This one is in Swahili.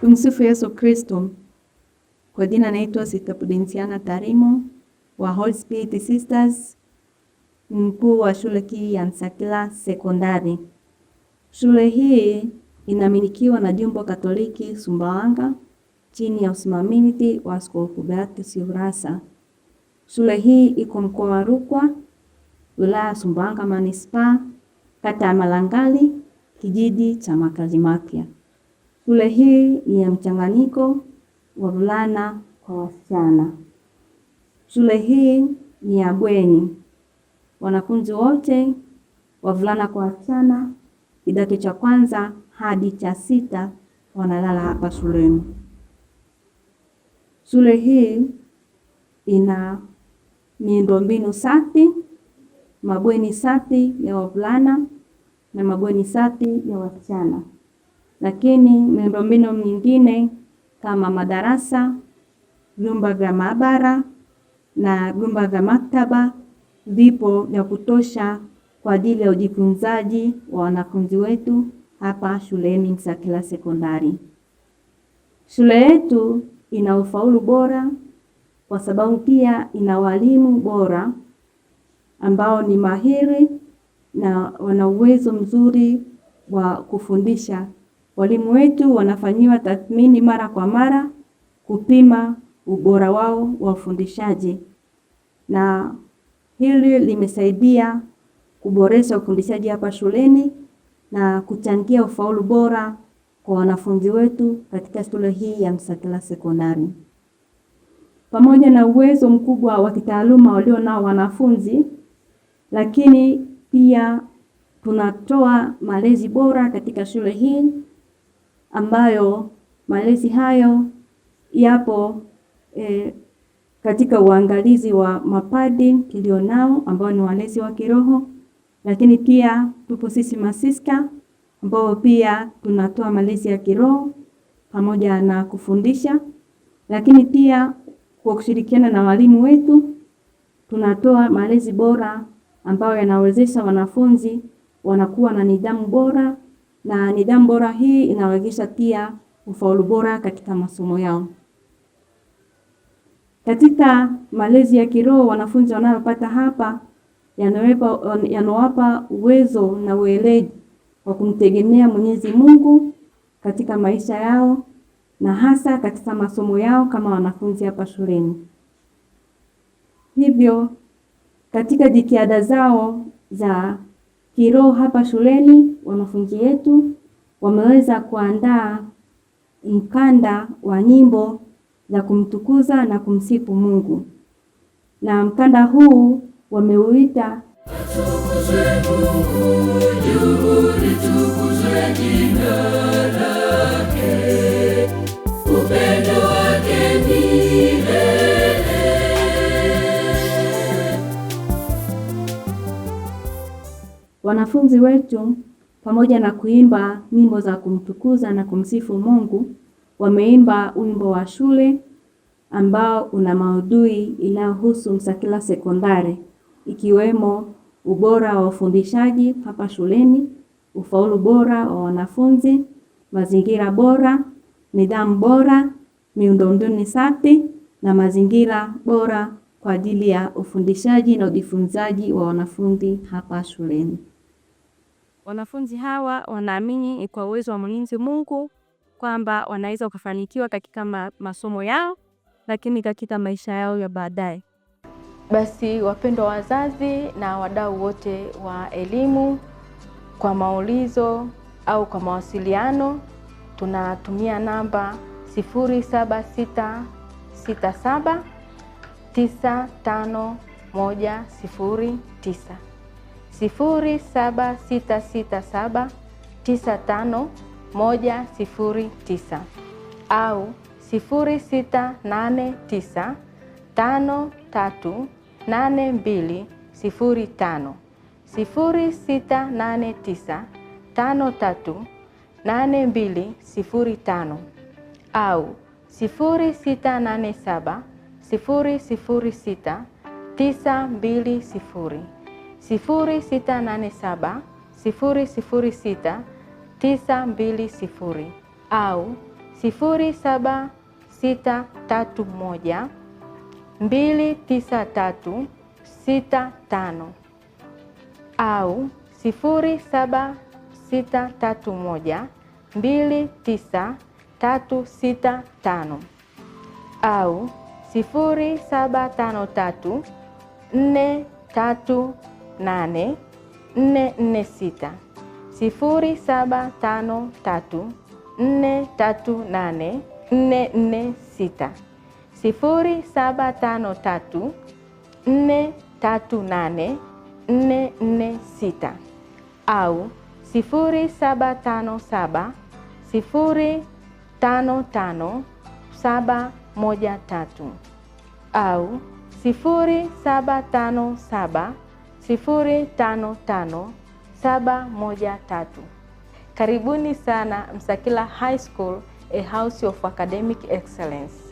Tumsifu Yesu Kristo. Kwa jina naitwa Sister Prudensiana Tarimo wa Holy Spirit Sisters, mkuu wa shule hii ya Nsakila Sekondari. Shule hii inamilikiwa na Jimbo Katoliki Sumbawanga chini ya usimamizi wa Askofu Beatus Urassa. Shule hii iko mkoa wa Rukwa, wilaya Sumbawanga Manispaa, kata ya Malangali, kijiji cha Makazi Mapya. Shule hii ni ya mchanganyiko wa wavulana kwa wasichana. Shule hii ni ya bweni. Wanafunzi wote wavulana kwa wasichana kidato cha kwanza hadi cha sita wanalala hapa shuleni. Shule hii ina miundombinu safi, mabweni safi ya wavulana na mabweni safi ya wasichana. Lakini miundombinu mingine kama madarasa, vyumba vya maabara na vyumba vya maktaba vipo vya kutosha kwa ajili ya ujifunzaji wa wanafunzi wetu hapa shuleni Nsakila Sekondari. Shule yetu ina ufaulu bora kwa sababu pia ina walimu bora ambao ni mahiri na wana uwezo mzuri wa kufundisha. Walimu wetu wanafanyiwa tathmini mara kwa mara kupima ubora wao wa ufundishaji, na hili limesaidia kuboresha ufundishaji hapa shuleni na kuchangia ufaulu bora kwa wanafunzi wetu katika shule hii ya Nsakila Sekondari. Pamoja na uwezo mkubwa wa kitaaluma walio nao wanafunzi, lakini pia tunatoa malezi bora katika shule hii ambayo malezi hayo yapo katika uangalizi wa mapadi tulionao ambao ni walezi wa kiroho, lakini pia tupo sisi masista ambao pia tunatoa malezi ya kiroho pamoja na kufundisha, lakini pia kwa kushirikiana na walimu wetu tunatoa malezi bora ambayo yanawezesha wanafunzi wanakuwa na nidhamu bora, na nidhamu bora hii inawezesha pia ufaulu bora katika masomo yao. Katika malezi ya kiroho wanafunzi wanayopata hapa yanawapa uwezo na uelewa wa kumtegemea Mwenyezi Mungu katika maisha yao na hasa katika masomo yao kama wanafunzi hapa shuleni. Hivyo katika jitihada zao za kiroho hapa shuleni, wanafunzi wetu wameweza kuandaa mkanda wa nyimbo za kumtukuza na kumsifu Mungu. Na mkanda huu wameuita Tukuzwe Mungu, juhudi tukuzwe jina lake, upendo wake milele. Wanafunzi wetu pamoja na kuimba nyimbo za kumtukuza na kumsifu Mungu, wameimba wimbo wa shule ambao una maudhui inayohusu Nsakila Sekondari, ikiwemo ubora wa ufundishaji hapa shuleni, ufaulu bora wa wanafunzi, mazingira bora, nidhamu bora, miundombinu safi na mazingira bora kwa ajili ya ufundishaji na ujifunzaji wa wanafunzi hapa shuleni. Wanafunzi hawa wanaamini kwa uwezo wa Mwenyezi Mungu kwamba wanaweza kufanikiwa katika masomo yao, lakini katika maisha yao ya baadaye. Basi wapendwa wazazi na wadau wote wa elimu, kwa maulizo au kwa mawasiliano tunatumia namba 0767 95109, 0767 95109 au 0689 538205, 0689 538205 au 0687 006 920, 0687 006 920 au 07631 29365 au 07631 29365 au 0753 438 446 0753 438 446 0753 438 446 au 0757 055 713 au 0757 055 713. Karibuni sana Msakila High School, a house of academic excellence.